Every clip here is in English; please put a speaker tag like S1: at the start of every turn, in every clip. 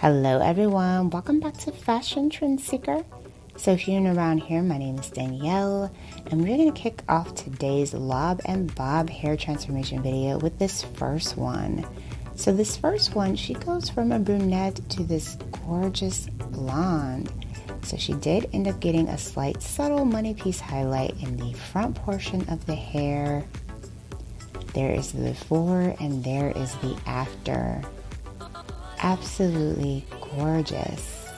S1: Hello everyone, welcome back to Fashion Trend Seeker. So if you're new around here, my name is Danielle and we're going to kick off today's lob and bob hair transformation video with this first one. So this first one, she goes from a brunette to this gorgeous blonde. So she did end up getting a slight subtle money piece highlight in the front portion of the hair. There is the before and there is the after. Absolutely gorgeous.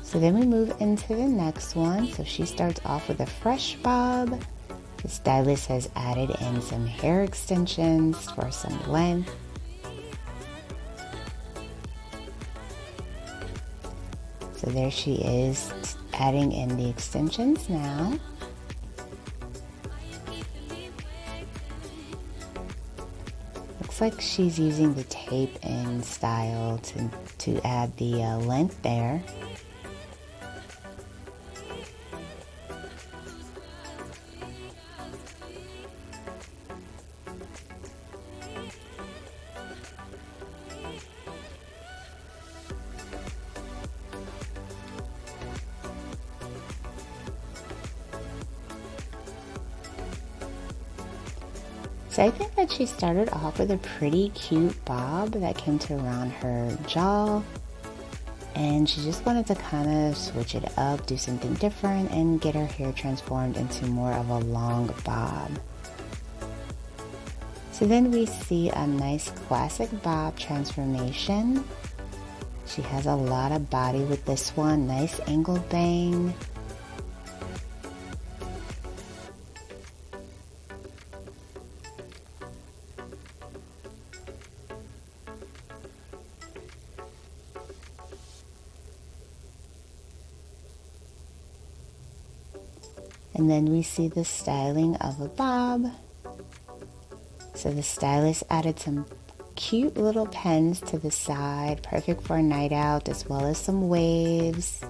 S1: So then we move into the next one. So she starts off with a fresh bob. The stylist has added in some hair extensions for some length. So there she is, adding in the extensions now. Looks like she's using the tape in style to add the length there. So I think that she started off with a pretty cute bob that came to around her jaw, and she just wanted to kind of switch it up, do something different, and get her hair transformed into more of a long bob. So then we see a nice classic bob transformation. She has a lot of body with this one, nice angled bang. And then we see the styling of a bob. So the stylist added some cute little pens to the side, perfect for a night out, as well as some waves.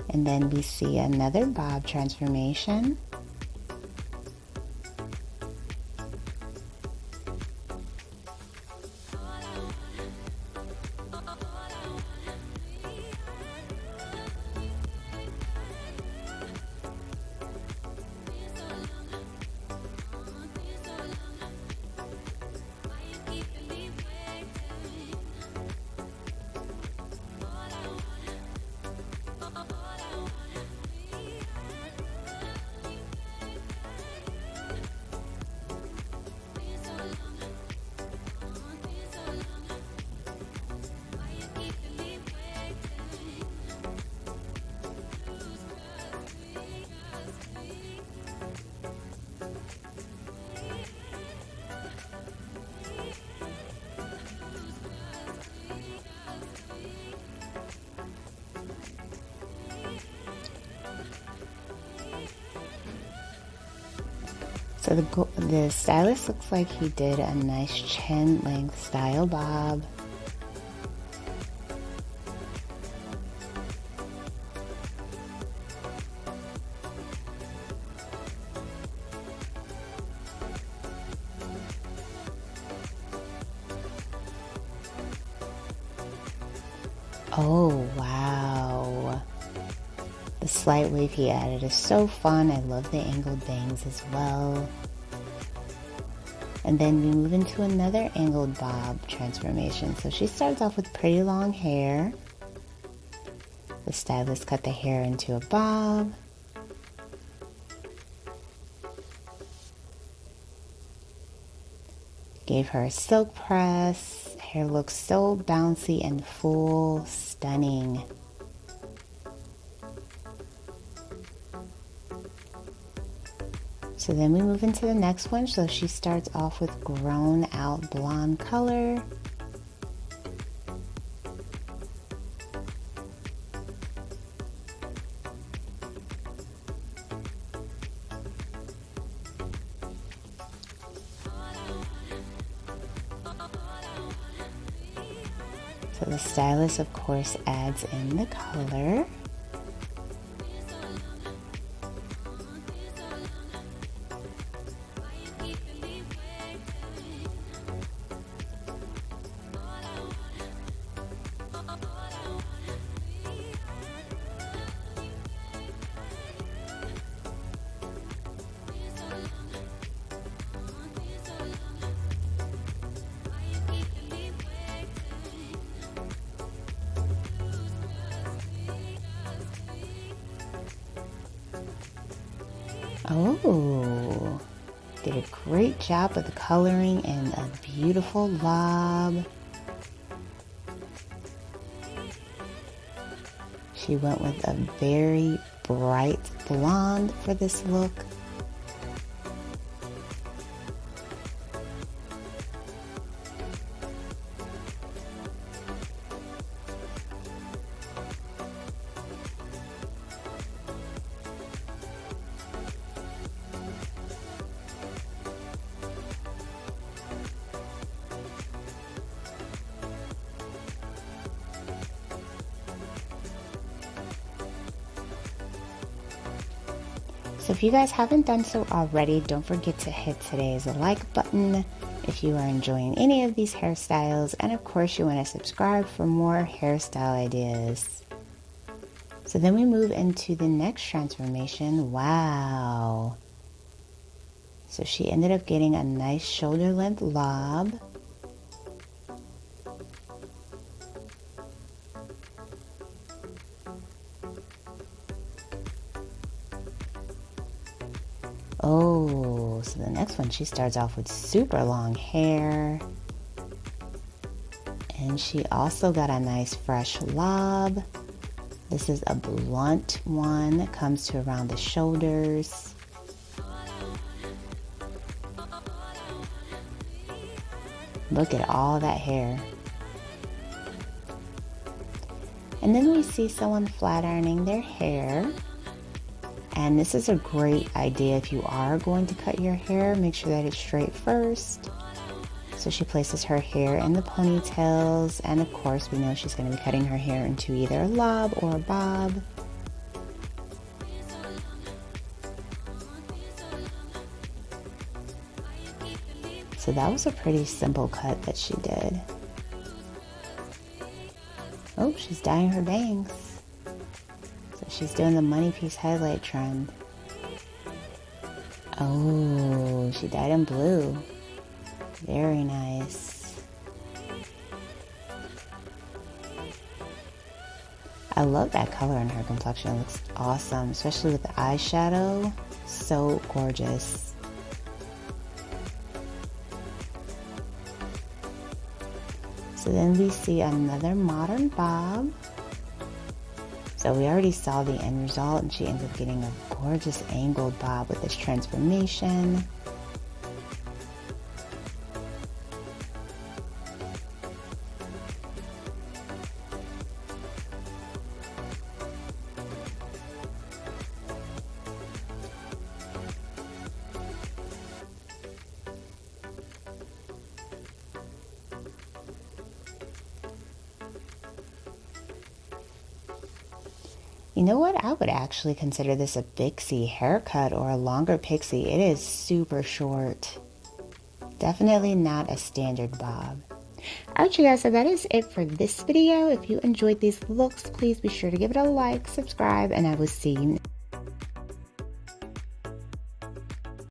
S1: And then we see another bob transformation. So the stylist looks like he did a nice chin length style bob. Oh, wow. The slight wave he added is so fun. I love the angled bangs as well. And then we move into another angled bob transformation. So she starts off with pretty long hair. The stylist cut the hair into a bob. Gave her a silk press. Hair looks so bouncy and full, stunning. So then we move into the next one. So she starts off with grown out blonde color. So the stylist, of course, adds in the color. Oh, did a great job with the coloring and a beautiful lob. She went with a very bright blonde for this look. So if you guys haven't done so already, don't forget to hit today's like button if you are enjoying any of these hairstyles, and of course you want to subscribe for more hairstyle ideas. So then we move into the next transformation. Wow. So she ended up getting a nice shoulder length lob. Oh, so the next one, she starts off with super long hair. And she also got a nice fresh lob. This is a blunt one that comes to around the shoulders. Look at all that hair. And then we see someone flat ironing their hair. And this is a great idea if you are going to cut your hair. Make sure that it's straight first. So she places her hair in the ponytails, and of course we know she's going to be cutting her hair into either a lob or a bob. So that was a pretty simple cut that she did. Oh, she's dyeing her bangs. So she's doing the money piece highlight trend. Oh, she dyed in blue. Very nice. I love that color in her complexion. It looks awesome, especially with the eyeshadow. So gorgeous. So then we see another modern bob. So we already saw the end result, and she ends up getting a gorgeous angled bob with this transformation. You know what? I would actually consider this a pixie haircut or a longer pixie. It is super short. Definitely not a standard bob. Alright you guys, so that is it for this video. If you enjoyed these looks, please be sure to give it a like, subscribe, and I will see you next time.